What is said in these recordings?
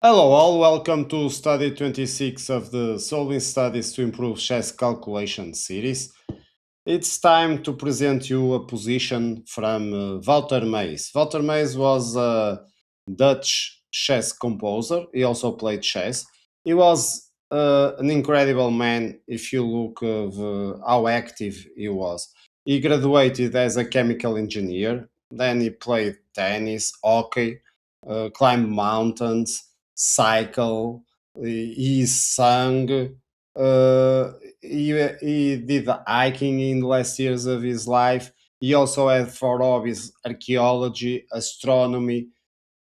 Hello all, welcome to study 26 of the Solving Studies to Improve Chess Calculation series. It's time to present you a position from Wouter Mees. Wouter Mees was a Dutch chess composer. He also played chess. He was an incredible man if you look of how active he was. He graduated as a chemical engineer, then he played tennis, hockey, climbed mountains, cycle, he sang, he did hiking in the last years of his life. He also had for hobbies archaeology, astronomy,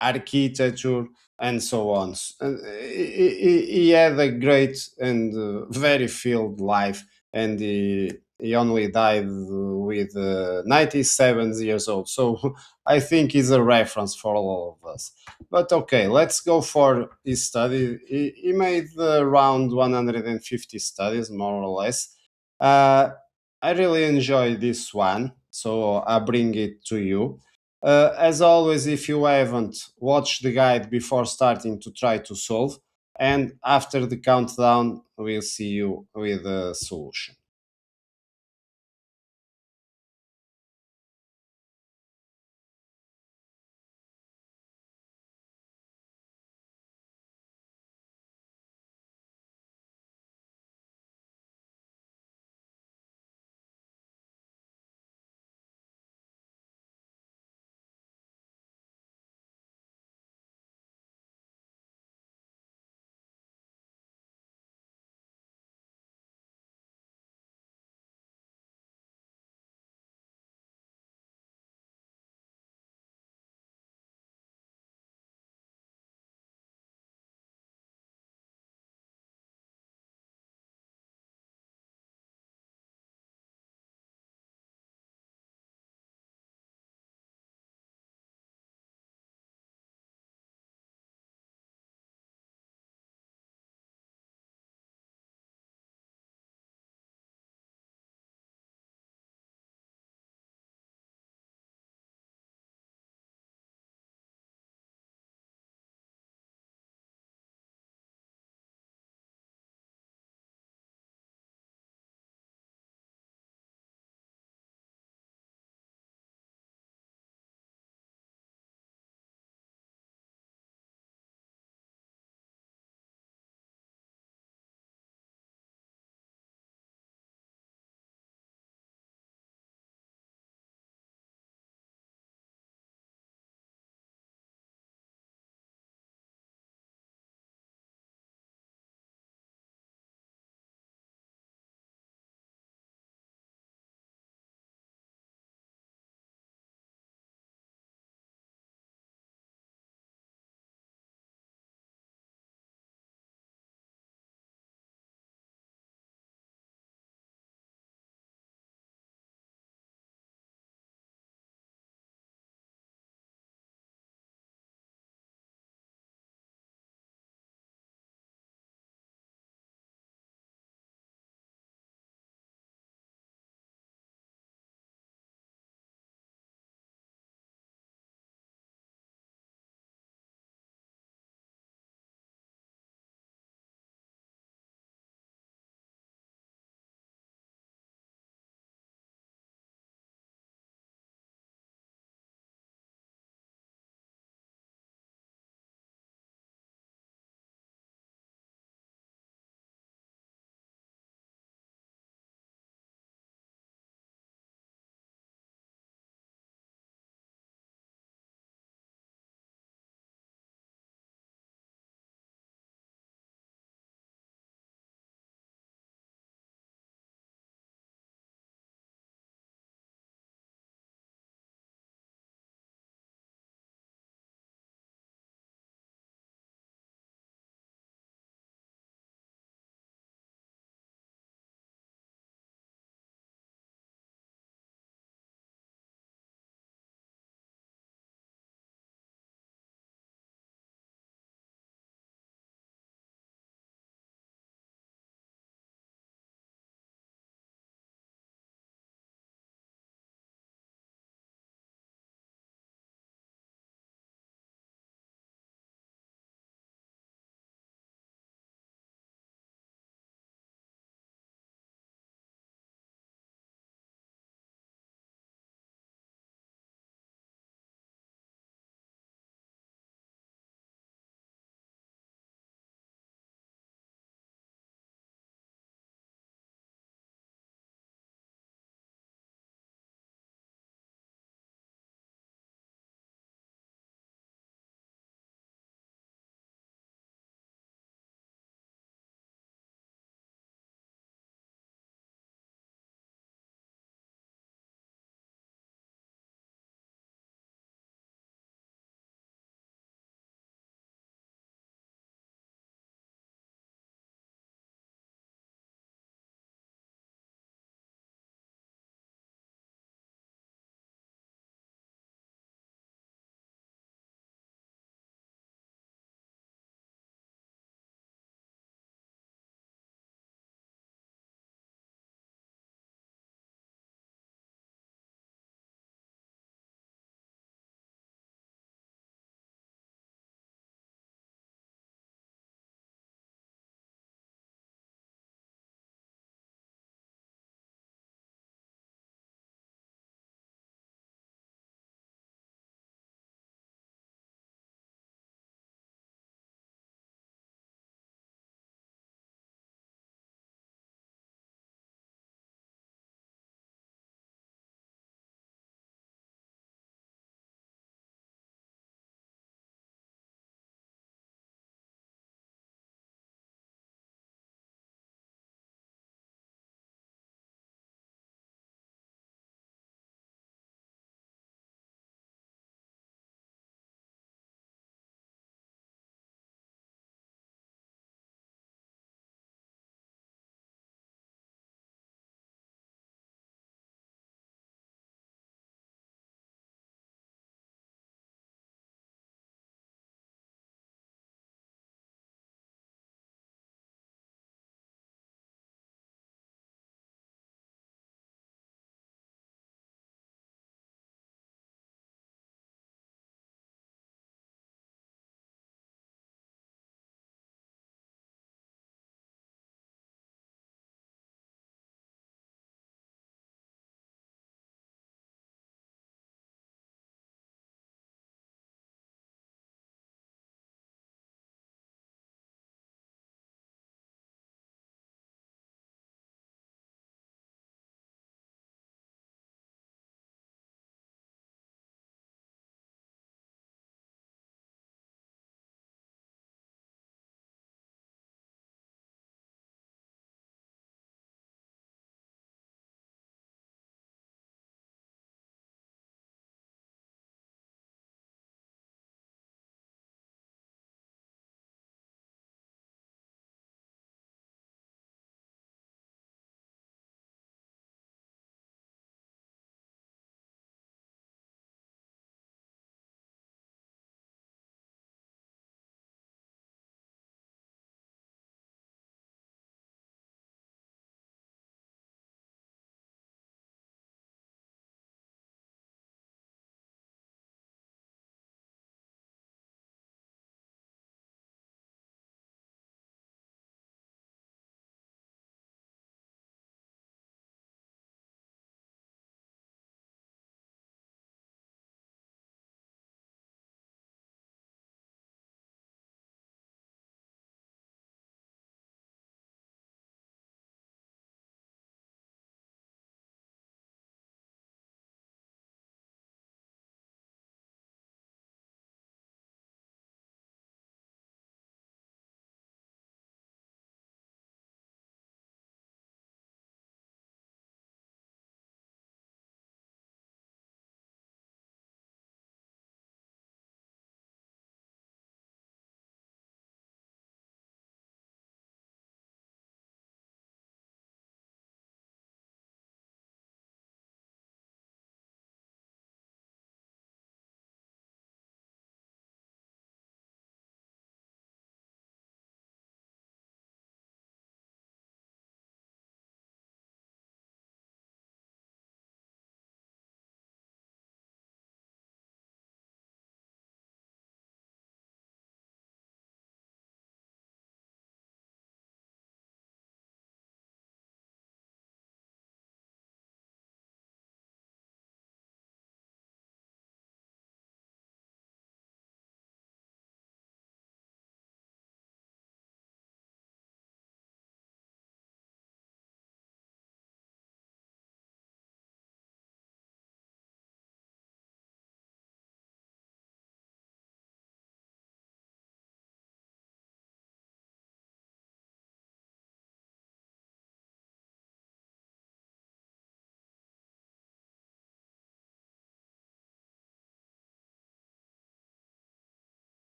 architecture, and so on. He had a great and very filled life, and he only died with 97 years old. So I think he's a reference for all of us. But okay, let's go for his study. He made around 150 studies, more or less. Uh, I really enjoy this one, so I bring it to you. As always, if you haven't, watch the guide before starting to try to solve, and after the countdown, we'll see you with a solution.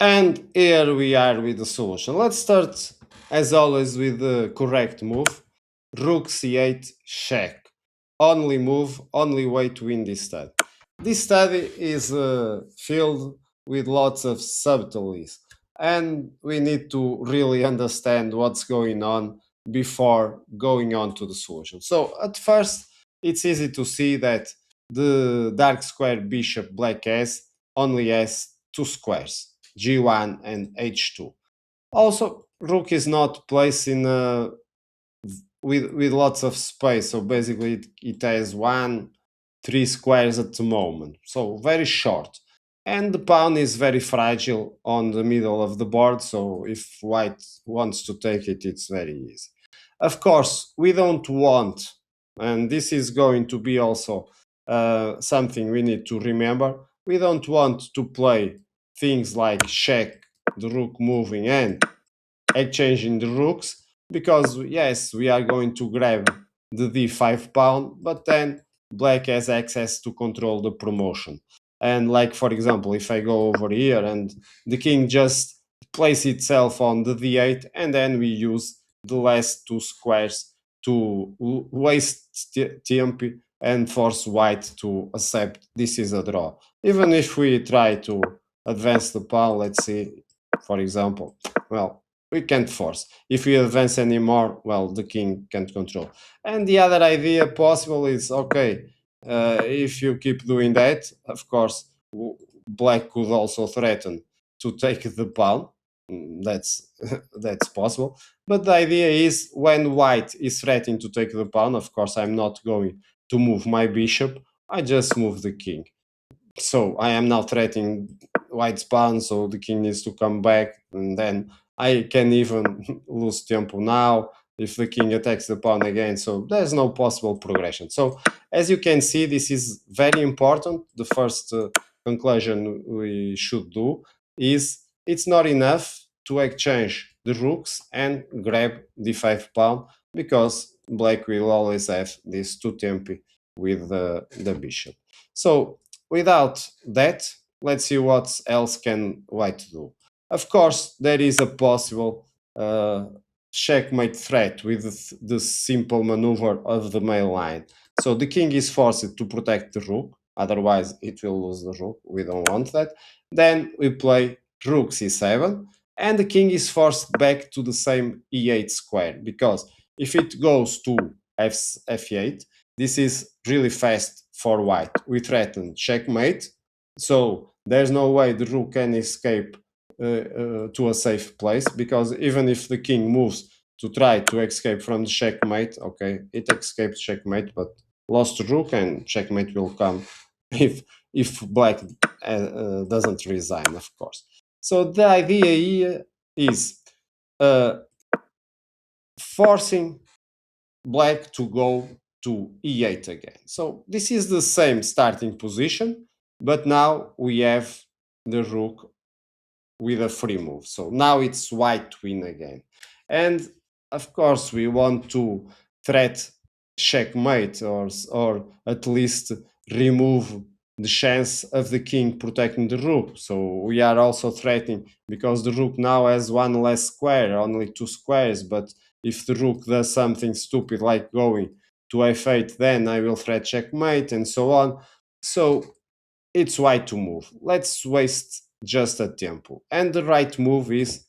And here we are with the solution. Let's start, as always, with the correct move. Rook c8, check. Only move, only way to win this study. This study is filled with lots of subtleties, and we need to really understand what's going on before going on to the solution. So, at first, it's easy to see that the dark square bishop black has only has two squares, g1 and h2. Also, rook is not placed in with lots of space, so basically it has one, three squares at the moment, so very short. And the pawn is very fragile on the middle of the board, so if white wants to take it, it's very easy. Of course, we don't want, and this is going to be also something we need to remember, we don't want to play things like check, the rook moving, and exchanging the rooks, because yes, we are going to grab the d5 pawn, but then black has access to control the promotion. And like, for example, if I go over here and the king just places itself on the d8, and then we use the last two squares to waste tempi and force white to accept this is a draw. Even if we try to advance the pawn, let's see, for example, well, we can't force. If we advance anymore, well, the king can't control. And the other idea possible is, okay, if you keep doing that, of course, black could also threaten to take the pawn. That's that's possible. But the idea is, when white is threatening to take the pawn, of course, I'm not going to move my bishop. I just move the king. So I am now threatening white's pawn, so the king needs to come back, and then I can even lose tempo now if the king attacks the pawn again. So there's no possible progression. So as you can see, this is very important. The first conclusion we should do is, it's not enough to exchange the rooks and grab d5 pawn, because black will always have these two tempi with the bishop. So without that, let's see what else can white do. Of course, there is a possible checkmate threat with the simple maneuver of the male line. So the king is forced to protect the rook, otherwise it will lose the rook. We don't want that. Then we play rook c7, and the king is forced back to the same e8 square, because if it goes to f8, this is really fast for white. We threaten checkmate, so there's no way the rook can escape to a safe place, because even if the king moves to try to escape from the checkmate, okay, it escaped checkmate, but lost the rook, and checkmate will come if black doesn't resign, of course. So the idea here is uh, forcing black to go to e8 again. So this is the same starting position, but now we have the rook with a free move. So now it's white to win again. And of course, we want to threat checkmate, or at least remove the chance of the king protecting the rook. So we are also threatening, because the rook now has one less square, only two squares. But if the rook does something stupid like going to f8, then I will threat checkmate, and so on. So it's white to move. Let's waste just a tempo. And the right move is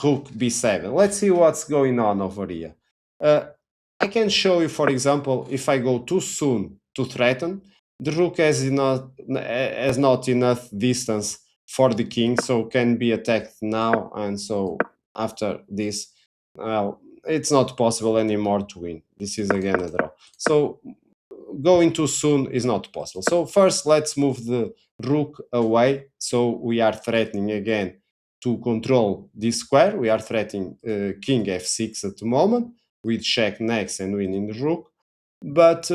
rook b7. Let's see what's going on over here. I can show you, for example, if I go too soon to threaten, the rook has not enough distance for the king, so can be attacked now. And so after this, well, it's not possible anymore to win. This is again a draw. So going too soon is not possible. So first, let's move the rook away. So we are threatening again to control this square. We are threatening king f6 at the moment, with check next and winning the rook. But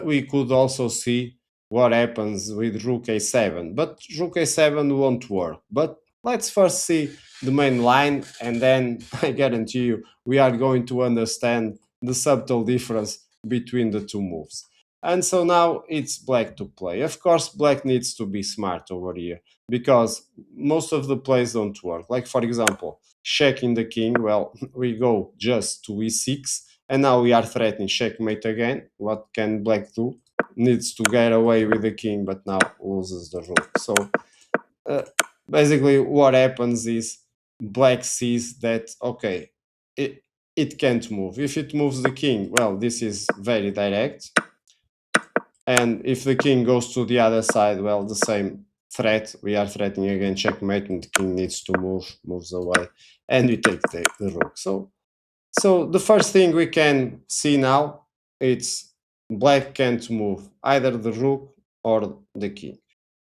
we could also see what happens with rook a7. But rook a7 won't work. But let's first see the main line, and then I guarantee you we are going to understand the subtle difference between the two moves. And so now it's black to play. Of course, black needs to be smart over here because most of the plays don't work. Like, for example, checking the king. Well, we go just to e6, and now we are threatening checkmate again. What can black do? Needs to get away with the king, but now loses the rook. So uh, basically, what happens is black sees that, okay, it, it can't move. If it moves the king, well, this is very direct, and if the king goes to the other side, well, the same threat. We are threatening again checkmate, and the king needs to moves away, and we take the rook. So the first thing we can see now, it's black can't move either the rook or the king.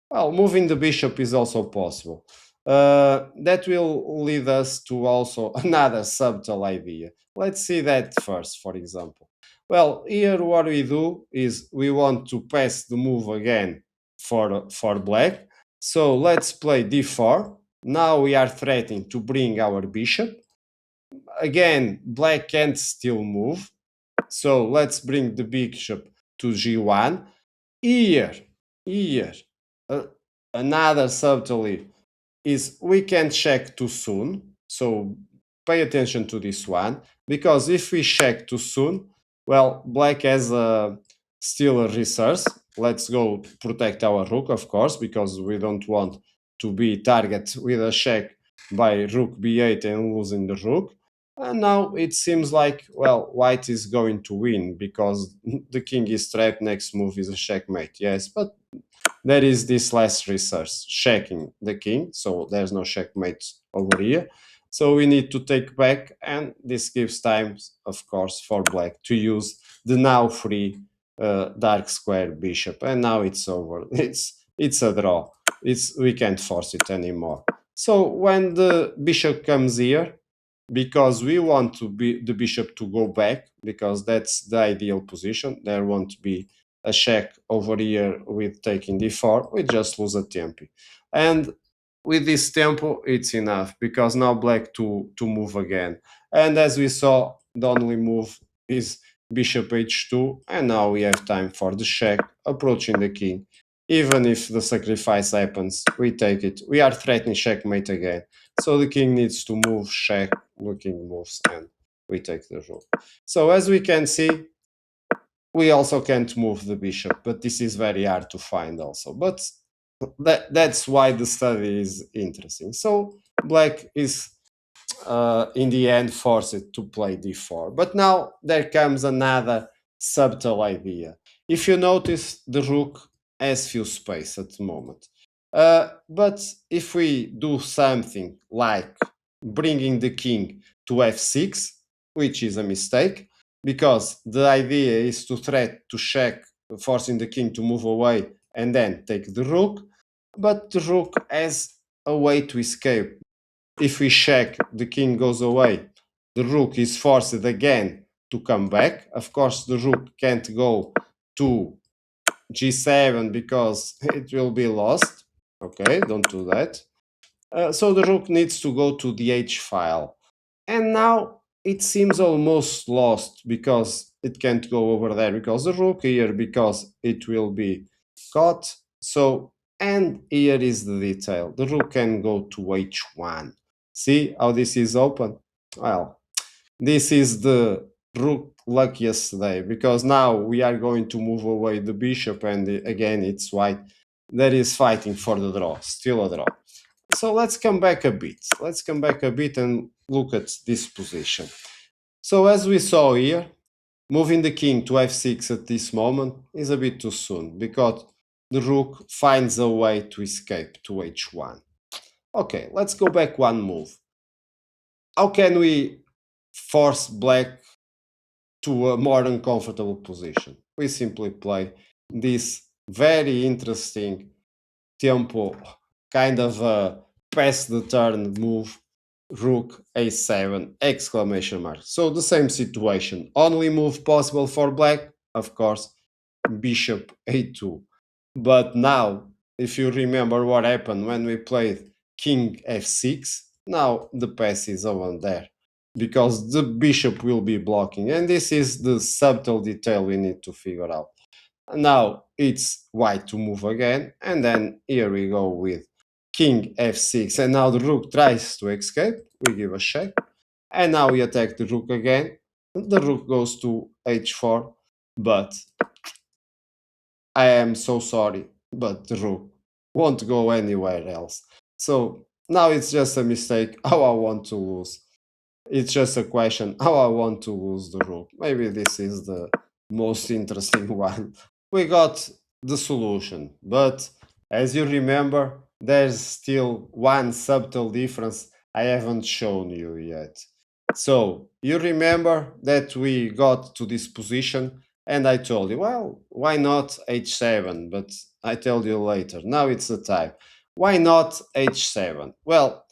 Well, moving the bishop is also possible. That will lead us to also another subtle idea. Let's see that first, for example. Well, here what we do is we want to pass the move again for black. So let's play d4. Now we are threatening to bring our bishop. Again, black can't still move. So let's bring the bishop to g1. Here, uh, another subtlety is we can check too soon. So pay attention to this one, because if we check too soon, well, black has still a resource. Let's go protect our rook, of course, because we don't want to be target with a check by rook b8 and losing the rook. And now it seems like, well, white is going to win because the king is trapped. Next move is a checkmate. Yes, but there is this last resource checking the king, so there's no checkmate over here. So we need to take back, and this gives time, of course, for black to use the now free dark square bishop, and now it's over. It's a draw. We can't force it anymore. So when the bishop comes here, because we want to be the bishop to go back, because that's the ideal position, there won't be a check over here with taking d4, we just lose a tempo. And with this tempo, it's enough, because now black to move again. And as we saw, the only move is bishop h2, and now we have time for the check, approaching the king. Even if the sacrifice happens, we take it. We are threatening checkmate again. So the king needs to move, check, the king moves, and we take the rook. So as we can see, we also can't move the bishop, but this is very hard to find also. But that's why the study is interesting. So black is in the end forced to play d4. But now there comes another subtle idea. If you notice, the rook has few space at the moment. But if we do something like bringing the king to f6, which is a mistake, because the idea is to threat to check, forcing the king to move away and then take the rook, but the rook has a way to escape. If we check, the king goes away, the rook is forced again to come back. Of course, the rook can't go to g7 because it will be lost. Okay, don't do that. So the rook needs to go to the h file. And now it seems almost lost because it can't go over there, because the rook here, because it will be caught. So, and here is the detail. The rook can go to h1. See how this is open? Well, this is the rook luckiest day, because now we are going to move away the bishop, and again it's white that is fighting for the draw, still a draw. So let's come back a bit. Let's come back a bit and look at this position. So as we saw here, moving the king to f6 at this moment is a bit too soon, because the rook finds a way to escape to h1. Okay, let's go back one move. How can we force black to a more uncomfortable position? We simply play this very interesting tempo, kind of a pass the turn move, rook a7 exclamation mark. So the same situation, only move possible for black, of course, bishop a2. But now, if you remember what happened when we played king f6, now the pass is over there, because the bishop will be blocking, and this is the subtle detail we need to figure out. Now it's white to move again, and then here we go with king f6, and now the rook tries to escape. We give a check, and now we attack the rook again. The rook goes to h4, but I am so sorry, but the rook won't go anywhere else. So now it's just a mistake how I want to lose. It's just a question how I want to lose the rook. Maybe this is the most interesting one. We got the solution, but as you remember, there's still one subtle difference I haven't shown you yet. So you remember that we got to this position and I told you, well, why not h7? But I tell you later. Now it's the time. Why not h7? Well,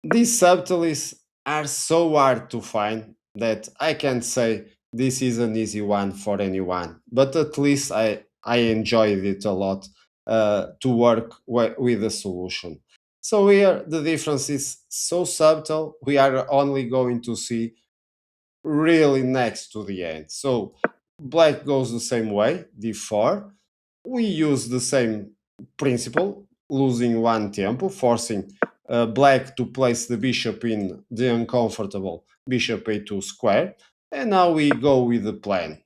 these subtleties are so hard to find that I can't say this is an easy one for anyone, but at least I enjoyed it a lot to work with the solution. So here the difference is so subtle, we are only going to see really next to the end. So black goes the same way, d4. We use the same principle, losing one tempo, forcing black to place the bishop in the uncomfortable bishop a2 square. And now we go with the plan.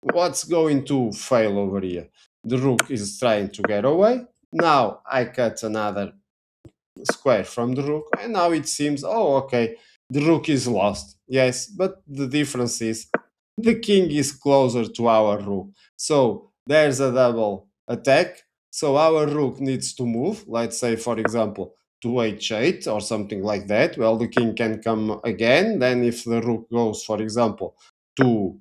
What's going to fail over here? The rook is trying to get away. Now I cut another square from the rook, and now it seems, oh, okay, the rook is lost. Yes, but the difference is the king is closer to our rook. So there's a double attack. So our rook needs to move, let's say, for example, to h8 or something like that. Well, the king can come again. Then if the rook goes, for example, to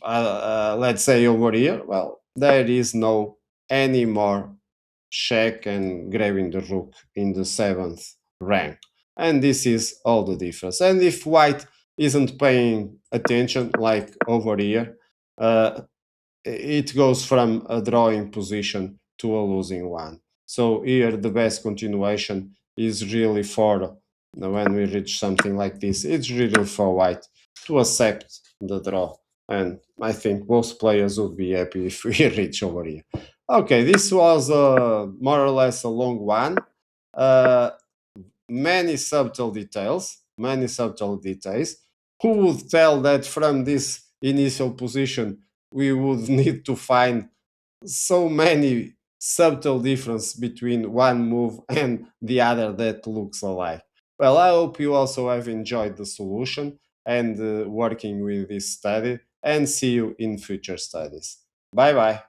let's say over here, well, there is no any more check and grabbing the rook in the seventh rank. And this is all the difference. And if white isn't paying attention, like over here, uh, it goes from a drawing position to a losing one. So here the best continuation is really for when we reach something like this, it's really for white to accept the draw. And I think most players would be happy if we reach over here. Okay, this was more or less a long one. Uh, many subtle details, many subtle details. Who would tell that from this initial position we would need to find so many subtle difference between one move and the other that looks alike? Well, I hope you also have enjoyed the solution and working with this study, and see you in future studies. Bye bye.